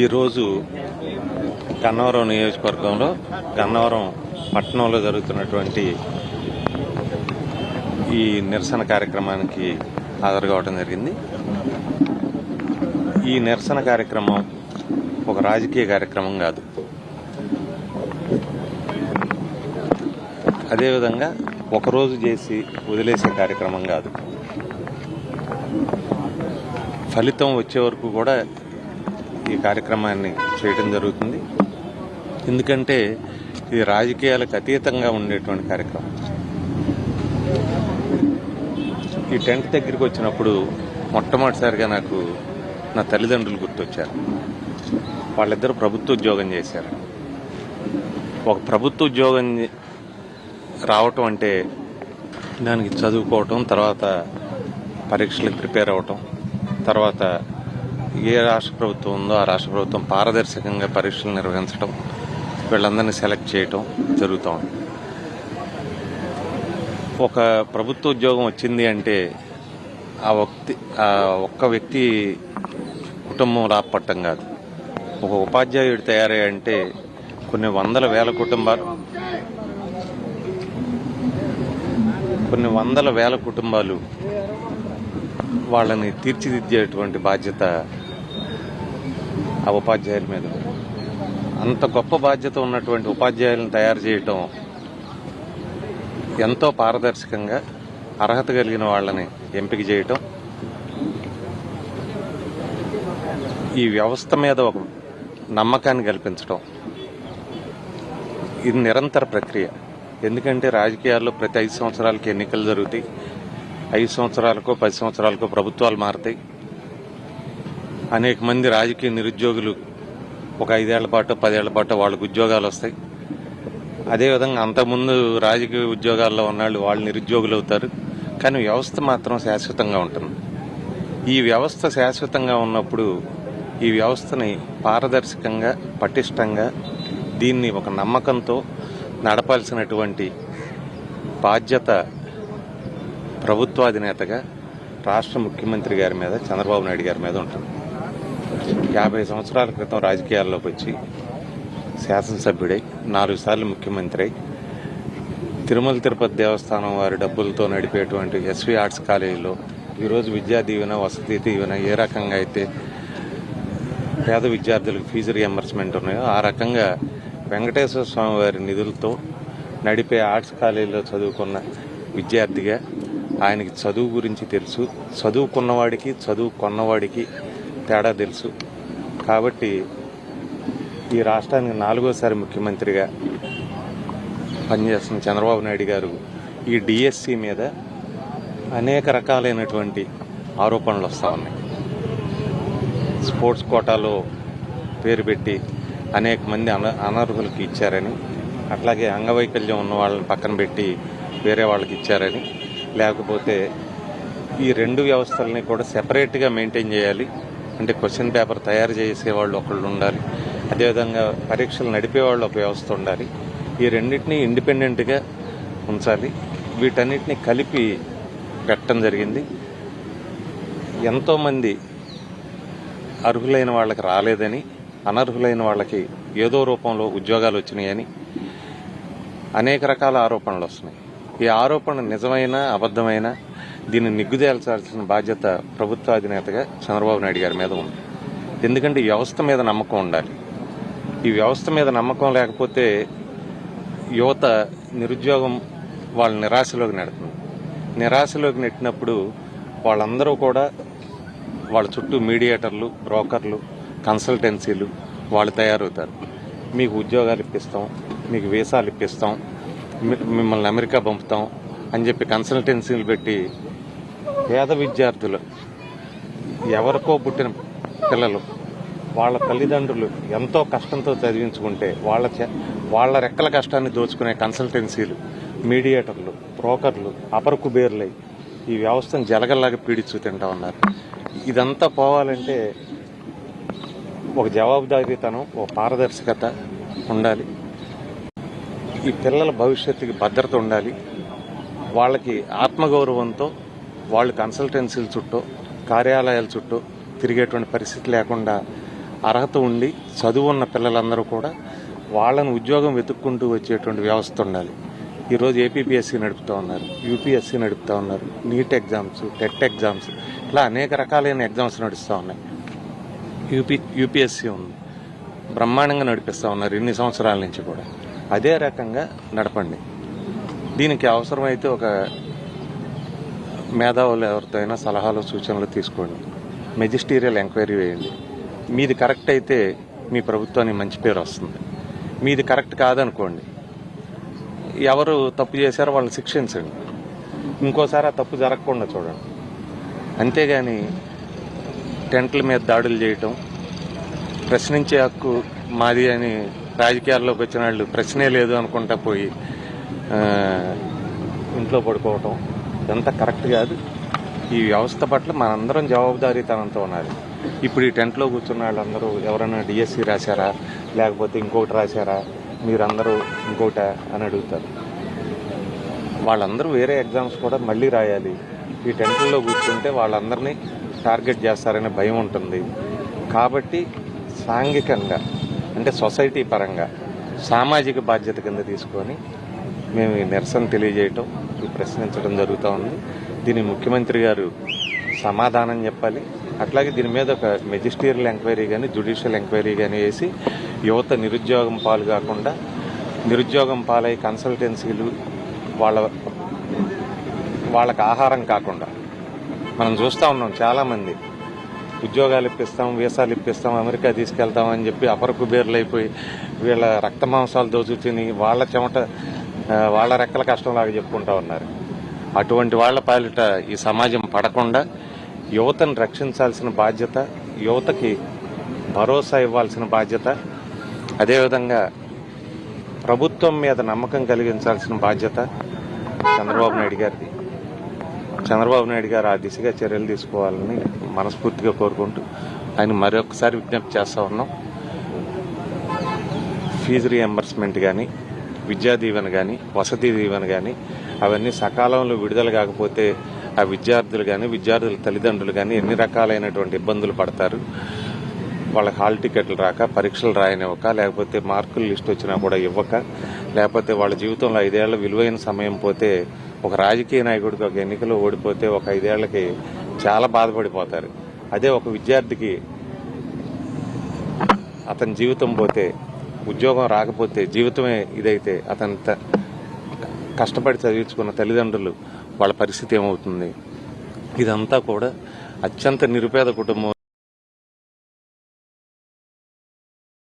ఈరోజు గన్నవరం నియోజకవర్గంలో గన్నవరం పట్టణంలో జరుగుతున్నటువంటి ఈ నిరసన కార్యక్రమానికి హాజరు కావడం జరిగింది. ఈ నిరసన కార్యక్రమం ఒక రాజకీయ కార్యక్రమం కాదు. అదేవిధంగా ఒకరోజు చేసి వదిలేసే కార్యక్రమం కాదు. ఫలితం వచ్చే వరకు కూడా ఈ కార్యక్రమాన్ని చేయడం జరుగుతుంది. ఎందుకంటే ఇది రాజకీయాలకు అతీతంగా ఉండేటువంటి కార్యక్రమం. ఈ టెంట్ దగ్గరికి వచ్చినప్పుడు మొట్టమొదటిసారిగా నాకు నా తల్లిదండ్రులు గుర్తొచ్చారు. వాళ్ళిద్దరూ ప్రభుత్వ ఉద్యోగం చేశారు. ఒక ప్రభుత్వ ఉద్యోగం రావటం అంటే దానికి చదువుకోవటం, తర్వాత పరీక్షలకు ప్రిపేర్ అవ్వటం, తర్వాత ఏ రాష్ట్ర ప్రభుత్వం ఉందో ఆ రాష్ట్ర ప్రభుత్వం పారదర్శకంగా పరీక్షలు నిర్వహించడం, వీళ్ళందరినీ సెలెక్ట్ చేయటం జరుగుతూ ఉంది. ఒక ప్రభుత్వ ఉద్యోగం వచ్చింది అంటే ఆ ఒక్క వ్యక్తి కుటుంబం లాభపడటం కాదు. ఒక ఉపాధ్యాయుడు తయారయ్యంటే కొన్ని వందల వేల కుటుంబాలు వాళ్ళని తీర్చిదిద్దేటువంటి బాధ్యత ఆ ఉపాధ్యాయుల మీద. అంత గొప్ప బాధ్యత ఉన్నటువంటి ఉపాధ్యాయులను తయారు చేయటం, ఎంతో పారదర్శకంగా అర్హత కలిగిన వాళ్ళని ఎంపిక చేయటం, ఈ వ్యవస్థ మీద ఒక నమ్మకాన్ని కల్పించడం, ఇది నిరంతర ప్రక్రియ. ఎందుకంటే రాజకీయాల్లో ప్రతి 5 సంవత్సరాలకి ఎన్నికలు జరుగుతాయి. 5 సంవత్సరాలకో 10 సంవత్సరాలకో ప్రభుత్వాలు మారుతాయి. అనేక మంది రాజకీయ నిరుద్యోగులు ఒక 5 ఏళ్ల పాటు 10 ఏళ్ల పాటు వాళ్ళకు ఉద్యోగాలు వస్తాయి. అదేవిధంగా అంతకుముందు రాజకీయ ఉద్యోగాల్లో ఉన్నాళ్ళు వాళ్ళు నిరుద్యోగులు అవుతారు. కానీ వ్యవస్థ మాత్రం శాశ్వతంగా ఉంటుంది. ఈ వ్యవస్థ శాశ్వతంగా ఉన్నప్పుడు ఈ వ్యవస్థని పారదర్శకంగా, పటిష్టంగా, దీన్ని ఒక నమ్మకంతో నడపాల్సినటువంటి బాధ్యత ప్రభుత్వాధినేతగా రాష్ట్ర ముఖ్యమంత్రి గారి మీద, చంద్రబాబు నాయుడు గారి మీద ఉంటుంది. 50 సంవత్సరాల క్రితం రాజకీయాల్లోకి వచ్చి శాసనసభ్యుడై 4 సార్లు ముఖ్యమంత్రి అయి తిరుమల తిరుపతి దేవస్థానం వారి డబ్బులతో నడిపేటువంటి ఎస్వి ఆర్ట్స్ కాలేజీలో ఈరోజు విద్యా దీవెన, వసతి దీవెన ఏ రకంగా అయితే పేద విద్యార్థులకు ఫీజు రియంబర్స్మెంట్ ఉన్నాయో ఆ రకంగా వెంకటేశ్వర స్వామి వారి నిధులతో నడిపే ఆర్ట్స్ కాలేజీలో చదువుకున్న విద్యార్థిగా ఆయనకి చదువు గురించి తెలుసు. చదువుకున్నవాడికి చదువు కొన్నవాడికి తేడా తెలుసు. కాబట్టి ఈ రాష్ట్రానికి 4వసారి ముఖ్యమంత్రిగా పనిచేస్తున్న చంద్రబాబు నాయుడు గారు ఈ డిఎస్సి మీద అనేక రకాలైనటువంటి ఆరోపణలు వస్తూ ఉన్నాయి. స్పోర్ట్స్ కోటాలో పేరు పెట్టి అనేక మంది అనర్హులకి ఇచ్చారని, అట్లాగే అంగవైకల్యం ఉన్న వాళ్ళని పక్కన పెట్టి వేరే వాళ్ళకి ఇచ్చారని, లేకపోతే ఈ 2 వ్యవస్థలని కూడా సెపరేట్గా మెయింటైన్ చేయాలి. అంటే క్వశ్చన్ పేపర్ తయారు చేసేవాళ్ళు ఒకళ్ళు ఉండాలి, అదేవిధంగా పరీక్షలు నడిపేవాళ్ళు ఒక వ్యవస్థ ఉండాలి. ఈ రెండింటినీ ఇండిపెండెంట్గా ఉంచాలి. వీటన్నిటిని కలిపి పెట్టడం జరిగింది. ఎంతోమంది అర్హులైన వాళ్ళకి రాలేదని, అనర్హులైన వాళ్ళకి ఏదో రూపంలో ఉద్యోగాలు వచ్చినాయని అనేక రకాల ఆరోపణలు వస్తున్నాయి. ఈ ఆరోపణ నిజమైన అబద్ధమైన దీన్ని నిగ్గుదేల్చాల్సిన బాధ్యత ప్రభుత్వాధినేతగా చంద్రబాబు నాయుడు గారి మీద ఉంది. ఎందుకంటే ఈ వ్యవస్థ మీద నమ్మకం ఉండాలి. ఈ వ్యవస్థ మీద నమ్మకం లేకపోతే యువత నిరుద్యోగం వాళ్ళ నిరాశలోకి నెడుతుంది. నిరాశలోకి నెట్టినప్పుడు వాళ్ళందరూ కూడా వాళ్ళ చుట్టూ మీడియేటర్లు, బ్రోకర్లు, కన్సల్టెన్సీలు వాళ్ళు తయారవుతారు. మీకు ఉద్యోగాలు ఇప్పిస్తాం, మీకు వీసాలు ఇప్పిస్తాం, మిమ్మల్ని అమెరికా పంపుతాం అని చెప్పి కన్సల్టెన్సీలు పెట్టి పేద విద్యార్థులు, ఎవరికో పుట్టిన పిల్లలు, వాళ్ళ తల్లిదండ్రులు ఎంతో కష్టంతో చదివించుకుంటే వాళ్ళ రెక్కల కష్టాన్ని దోచుకునే కన్సల్టెన్సీలు, మీడియేటర్లు, బ్రోకర్లు అపర కుబేర్లై ఈ వ్యవస్థను జలగల్లాగా పీడించు తింటా ఉన్నారు. ఇదంతా పోవాలంటే ఒక జవాబుదారీతనం, ఒక పారదర్శకత ఉండాలి. ఈ పిల్లల భవిష్యత్తుకి భద్రత ఉండాలి. వాళ్ళకి ఆత్మగౌరవంతో వాళ్ళు కన్సల్టెన్సీల చుట్టూ, కార్యాలయాల చుట్టూ తిరిగేటువంటి పరిస్థితి లేకుండా అర్హత ఉండి చదువు ఉన్న పిల్లలందరూ కూడా వాళ్ళని ఉద్యోగం వెతుక్కుంటూ వచ్చేటువంటి వ్యవస్థ ఉండాలి. ఈరోజు ఏపీపీఎస్సీ నడుపుతూ ఉన్నారు, యూపీఎస్సీ నడుపుతూ ఉన్నారు, నీట్ ఎగ్జామ్స్, టెట్ ఎగ్జామ్స్, ఇట్లా అనేక రకాలైన ఎగ్జామ్స్ నడుస్తూ ఉన్నాయి. యూపీఎస్సీ ఉంది, బ్రహ్మాండంగా నడిపిస్తూ ఉన్నారు ఇన్ని సంవత్సరాల నుంచి కూడా. అదే రకంగా నడపండి. దీనికి అవసరమైతే ఒక మేధావులు ఎవరితో అయినా సలహాలు సూచనలు తీసుకోండి, మెజిస్టీరియల్ ఎంక్వైరీ వేయండి. మీది కరెక్ట్ అయితే మీ ప్రభుత్వానికి మంచి పేరు వస్తుంది. మీది కరెక్ట్ కాదనుకోండి, ఎవరు తప్పు చేశారో వాళ్ళని శిక్షించండి, ఇంకోసారి ఆ తప్పు జరగకుండా చూడండి. అంతేగాని టెంట్ల మీద దాడులు చేయటం, ప్రశ్నించే హక్కు మాది అని రాజకీయాల్లోకి వచ్చిన వాళ్ళు ప్రశ్నే లేదు అనుకుంటా పోయి ఇంట్లో పడుకోవటం ఇదంతా కరెక్ట్ కాదు. ఈ వ్యవస్థ పట్ల మనందరం జవాబుదారీతనంతో ఉండాలి. ఇప్పుడు ఈ టెంట్లో కూర్చున్న వాళ్ళందరూ ఎవరైనా డిఎస్సి రాశారా, లేకపోతే ఇంకొకటి రాశారా, మీరందరూ ఇంకోట అని అడుగుతారు. వాళ్ళందరూ వేరే ఎగ్జామ్స్ కూడా మళ్ళీ రాయాలి. ఈ టెంట్లో కూర్చుంటే వాళ్ళందరినీ టార్గెట్ చేస్తారనే భయం ఉంటుంది. కాబట్టి సాంఘికంగా అంటే సొసైటీ పరంగా సామాజిక బాధ్యత కింద తీసుకొని మేము ఈ నిరసన తెలియజేయటం, ఈ ప్రశ్నించడం జరుగుతూ ఉంది. దీని ముఖ్యమంత్రి గారు సమాధానం చెప్పాలి. అట్లాగే దీని మీద ఒక మెజిస్టీరియల్ ఎంక్వైరీ కానీ జ్యుడిషియల్ ఎంక్వైరీ కానీ వేసి యువత నిరుద్యోగం పాలు కాకుండా, నిరుద్యోగం పాలై కన్సల్టెన్సీలు వాళ్ళకి ఆహారం కాకుండా మనం చూస్తూ ఉన్నాం. చాలామంది ఉద్యోగాలు ఇప్పిస్తాం, వీసాలు ఇప్పిస్తాం, అమెరికా తీసుకెళ్తాం అని చెప్పి అపర కుబేర్లు అయిపోయి వీళ్ళ రక్త మాంసాలు దోచు తిని వాళ్ళ చెమట వాళ్ళ రెక్కల కష్టంలాగా చెప్పుకుంటూ ఉన్నారు. అటువంటి వాళ్ళ పాలిట ఈ సమాజం పడకుండా యువతను రక్షించాల్సిన బాధ్యత, యువతకి భరోసా ఇవ్వాల్సిన బాధ్యత, అదేవిధంగా ప్రభుత్వం మీద నమ్మకం కలిగించాల్సిన బాధ్యత చంద్రబాబు నాయుడు గారిది. చంద్రబాబు నాయుడు గారు ఆ దిశగా చర్యలు తీసుకోవాలని మనస్ఫూర్తిగా కోరుకుంటూ ఆయన మరొకసారి విజ్ఞప్తి చేస్తూ ఉన్నాం. ఫీజు రీఎంబర్స్మెంట్ కానీ, విద్యా దీవెన కానీ, వసతి దీవెన కానీ అవన్నీ సకాలంలో విడుదల కాకపోతే ఆ విద్యార్థులు కానీ, విద్యార్థుల తల్లిదండ్రులు కానీ ఎన్ని రకాలైనటువంటి ఇబ్బందులు పడతారు. వాళ్ళకి హాల్ టికెట్లు రాక, పరీక్షలు రాయనివ్వక, లేకపోతే మార్కుల లిస్ట్ వచ్చినా కూడా ఇవ్వక, లేకపోతే వాళ్ళ జీవితంలో 5 ఏళ్ల విలువైన సమయం పోతే, ఒక రాజకీయ నాయకుడికి ఒక ఎన్నికలో ఓడిపోతే ఒక 5 ఏళ్లకి చాలా బాధపడిపోతారు. అదే ఒక విద్యార్థికి అతని జీవితం పోతే, ఉద్యోగం రాకపోతే, జీవితమే ఇదైతే అతని కష్టపడి చదివించుకున్న తల్లిదండ్రులు వాళ్ళ పరిస్థితి ఏమవుతుంది? ఇదంతా కూడా అత్యంత నిరుపేద కుటుంబం